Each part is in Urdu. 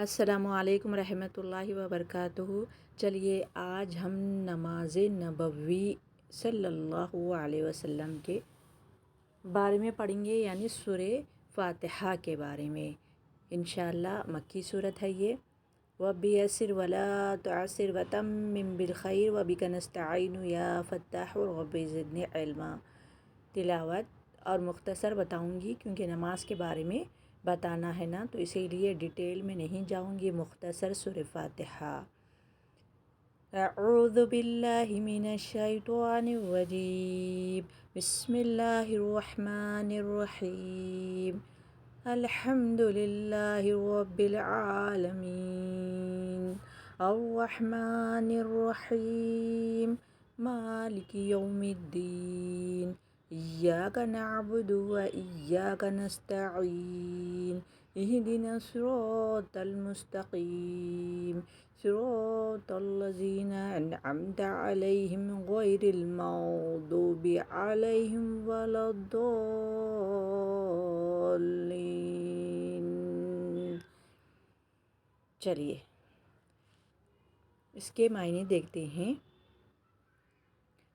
السلام علیکم رحمۃ اللہ وبرکاتہ۔ چلیے آج ہم نماز نبوی صلی اللہ علیہ وسلم کے بارے میں پڑھیں گے، یعنی سورہ فاتحہ کے بارے میں۔ انشاءاللہ مکی صورت ہے یہ۔ وَبِيَسِّرْ وَلَا تُعَسِّرْ وَتَمِّمْ بِالْخَيْرِ وَبِكَ نَسْتَعِينُ يَا فَتَّاحُ رَبِّ زِدْنِي عِلْمًا۔ تلاوت اور مختصر بتاؤں گی کیونکہ نماز کے بارے میں بتانا ہے نا، تو اسی لیے ڈیٹیل میں نہیں جاؤں گی، مختصر سورہ فاتحہ۔ اعوذ باللہ من الشیطان الرجیم، بسم اللہ الرحمن الرحیم، الحمد للہ رب العالمین، الرحمن الرحیم، مالک یوم الدین، ایاک نعبد و ایاک نستعین، اہدنا الصراط المستقیم، صراط الذین انعمت علیہم غیر المغضوب علیہم ولا الضالین۔ چلیے اس کے معنی دیکھتے ہیں۔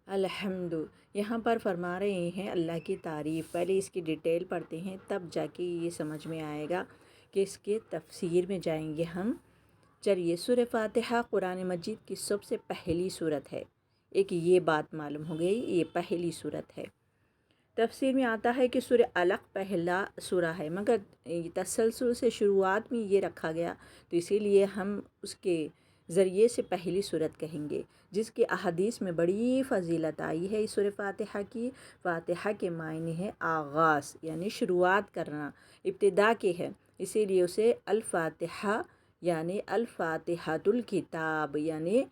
الحمد یہاں پر فرما رہے ہیں اللہ کی تعریف۔ پہلے اس کی ڈیٹیل پڑھتے ہیں، تب جا کے یہ سمجھ میں آئے گا کہ اس کے تفسیر میں جائیں گے ہم۔ چلیے سورہ فاتحہ قرآن مجید کی سب سے پہلی سورت ہے، ایک یہ بات معلوم ہو گئی، یہ پہلی سورت ہے۔ تفسیر میں آتا ہے کہ سورہ علق پہلا سورہ ہے، مگر تسلسل سے شروعات میں یہ رکھا گیا تو اسی لیے ہم اس کے ذریعے سے پہلی سورت کہیں گے، جس کی احادیث میں بڑی فضیلت آئی ہے۔ اس سورہ فاتحہ کی، فاتحہ کے معنی ہے آغاز، یعنی شروعات کرنا، ابتدا کے ہے، اسی لیے اسے الفاتحہ یعنی الفاتحۃ الکتاب یعنی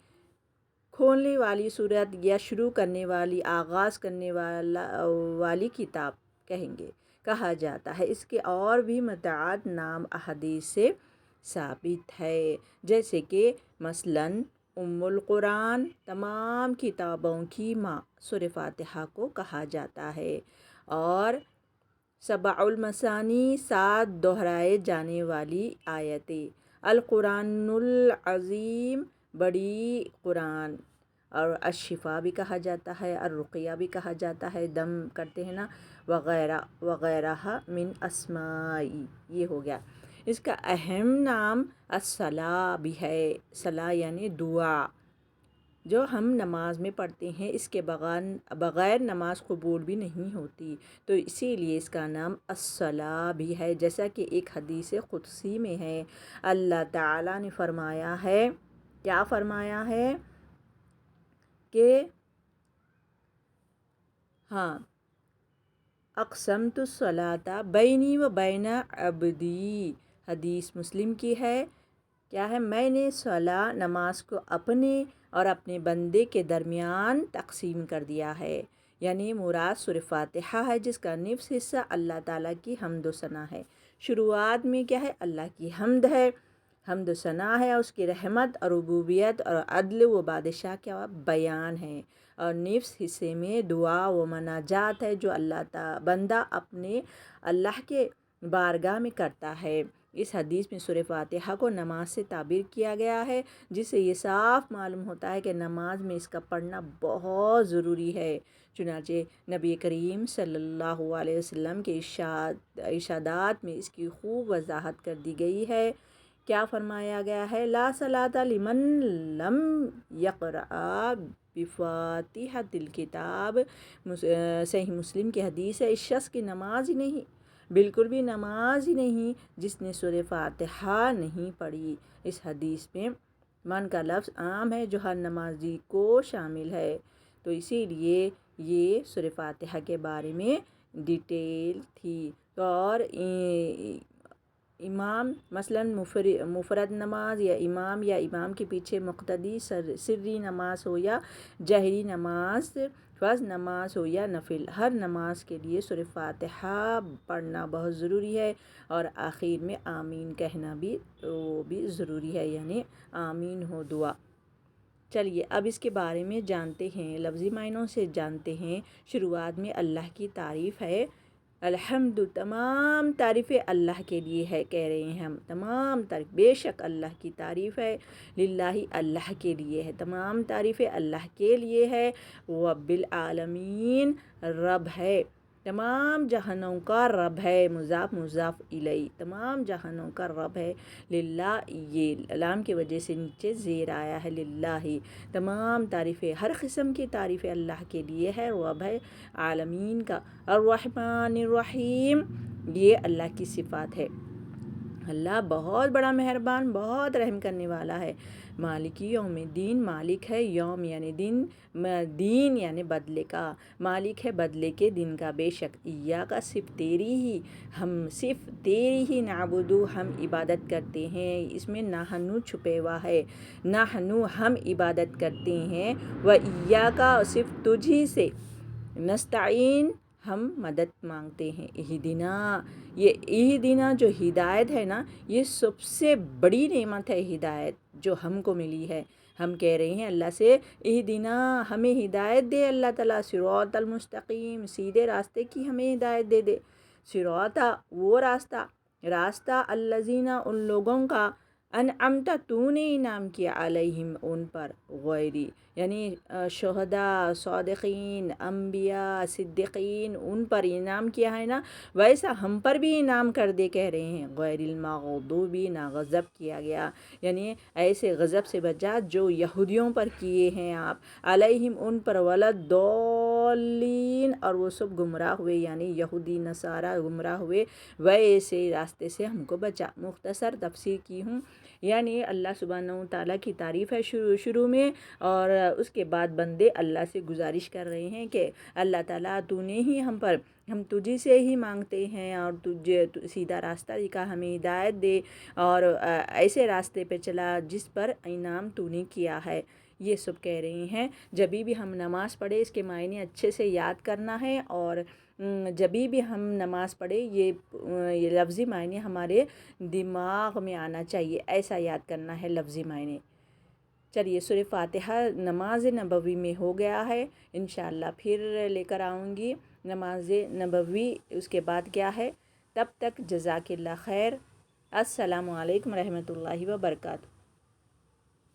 کھولنے والی صورت یا شروع کرنے والی، آغاز کرنے والی کتاب کہیں گے، کہا جاتا ہے۔ اس کے اور بھی متعدد نام احادیث سے ثابت ہے، جیسے کہ مثلاً ام القرآن، تمام کتابوں کی ماں سورہ فاتحہ کو کہا جاتا ہے، اور سبع المثانی، 7 دہرائے جانے والی آیتیں، القرآن العظیم، بڑی قرآن، اور الشفا بھی کہا جاتا ہے، الرقیہ بھی کہا جاتا ہے، دم کرتے ہیں نا، وغیرہ وغیرہ من اسمائی، یہ ہو گیا۔ اس کا اہم نام الصلاۃ بھی ہے، صلاۃ یعنی دعا جو ہم نماز میں پڑھتے ہیں، اس کے بغیر نماز قبول بھی نہیں ہوتی، تو اسی لیے اس کا نام الصلاۃ بھی ہے، جیسا کہ ایک حدیث قدسی میں ہے، اللہ تعالیٰ نے فرمایا ہے، کیا فرمایا ہے کہ ہاں اقسمت الصلاۃ بینی و بین عبدی، حدیث مسلم کی ہے، کیا ہے، میں نے صلاۃ نماز کو اپنے اور اپنے بندے کے درمیان تقسیم کر دیا ہے، یعنی مراد سورہ فاتحہ ہے، جس کا نصف حصہ اللہ تعالیٰ کی حمد و ثنا ہے۔ شروعات میں کیا ہے، اللہ کی حمد ہے، حمد و ثنا ہے، اس کی رحمت اور ربوبیت اور عدل و بادشاہ کا بیان ہے، اور نصف حصے میں دعا و مناجات ہے، جو بندہ اپنے اللہ کے بارگاہ میں کرتا ہے۔ اس حدیث میں سورہ فاتحہ کو نماز سے تعبیر کیا گیا ہے، جس سے یہ صاف معلوم ہوتا ہے کہ نماز میں اس کا پڑھنا بہت ضروری ہے۔ چنانچہ نبی کریم صلی اللہ علیہ وسلم کے ارشادات میں اس کی خوب وضاحت کر دی گئی ہے۔ کیا فرمایا گیا ہے، لا صلاۃ لمن لم یقرأ بفاتحۃ الکتاب، صحیح مسلم کی حدیث ہے، اس شخص کی نماز ہی نہیں، بالکل بھی نماز ہی نہیں جس نے سورہ فاتحہ نہیں پڑھی۔ اس حدیث میں من کا لفظ عام ہے جو ہر نمازی کو شامل ہے، تو اسی لیے یہ سورہ فاتحہ کے بارے میں ڈیٹیل تھی۔ اور امام مثلاً مفرد نماز یا امام کے پیچھے مقتدی سری نماز ہو یا جہری نماز، فرض نماز ہو یا نفل، ہر نماز کے لیے سورہ فاتحہ پڑھنا بہت ضروری ہے، اور آخر میں آمین کہنا بھی وہ بھی ضروری ہے، یعنی آمین ہو دعا۔ چلیے اب اس کے بارے میں جانتے ہیں، لفظی معنوں سے جانتے ہیں۔ شروعات میں اللہ کی تعریف ہے، الحمد تمام تعریفیں اللہ کے لیے ہے، کہہ رہے ہیں ہم تمام تعریف بے شک اللہ کی تعریف ہے، للہ اللہ کے لیے ہے، تمام تعریفیں اللہ کے لیے ہے، رب العالمین رب ہے، تمام جہانوں کا رب ہے، مضاف مضاف الیہ، تمام جہانوں کا رب ہے، للہ یہ لام کی وجہ سے نیچے زیر آیا ہے، للہ تمام تعریفیں ہر قسم کی تعریفیں اللہ کے لیے ہے، رب ہے عالمین کا، الرحمن الرحیم یہ اللہ کی صفات ہے، اللہ بہت بڑا مہربان بہت رحم کرنے والا ہے، مالک یوم الدین مالک ہے یوم یعنی دن، دین یعنی بدلے کا، مالک ہے بدلے کے دن کا، بے شک ایاک صرف تیری ہی، ہم صرف تیری ہی نعبدو ہم عبادت کرتے ہیں، اس میں نحنو چھپے ہوا ہے، نحنو ہم عبادت کرتے ہیں، و ایاک صرف تجھی سے، نستعین ہم مدد مانگتے ہیں، اہدنا یہ اہدنا جو ہدایت ہے نا، یہ سب سے بڑی نعمت ہے ہدایت جو ہم کو ملی ہے، ہم کہہ رہے ہیں اللہ سے اہدنا ہمیں ہدایت دے، اللہ تعالیٰ صراط المستقیم سیدھے راستے کی ہمیں ہدایت دے دے، صراط وہ راستہ الذین ان لوگوں کا انعمت تو نے انعام کیا علیہم ان پر، غیری یعنی شہداء صادقین انبیاء صدیقین ان پر انعام کیا ہے نا، ویسا ہم پر بھی انعام کر دے، کہہ رہے ہیں غیر المغضوبی نہ غضب کیا گیا، یعنی ایسے غضب سے بچا جو یہودیوں پر کیے ہیں آپ، علیہم ان پر، ولضالین اور وہ سب گمراہ ہوئے، یعنی یہودی نصارہ گمراہ ہوئے، ویسے راستے سے ہم کو بچا۔ مختصر تفسیر کی ہوں، یعنی اللہ سبحانہ و تعالیٰ کی تعریف ہے شروع میں، اور اس کے بعد بندے اللہ سے گزارش کر رہے ہیں کہ اللہ تعالیٰ تو نے ہی ہم تجھی سے ہی مانگتے ہیں، اور تجھے سیدھا راستہ دکھا، ہمیں ہدایت دے، اور ایسے راستے پہ چلا جس پر انعام تو نے کیا ہے، یہ سب کہہ رہے ہیں۔ جبھی بھی ہم نماز پڑھے اس کے معنی اچھے سے یاد کرنا ہے، اور جبھی بھی ہم نماز پڑھے یہ لفظی معنی ہمارے دماغ میں آنا چاہیے، ایسا یاد کرنا ہے لفظی معنی۔ چلیے سورہ فاتحہ نماز نبوی میں ہو گیا ہے، انشاءاللہ پھر لے کر آؤں گی نماز نبوی، اس کے بعد کیا ہے، تب تک جزاک اللہ خیر، السلام علیکم رحمۃ اللہ وبرکاتہ۔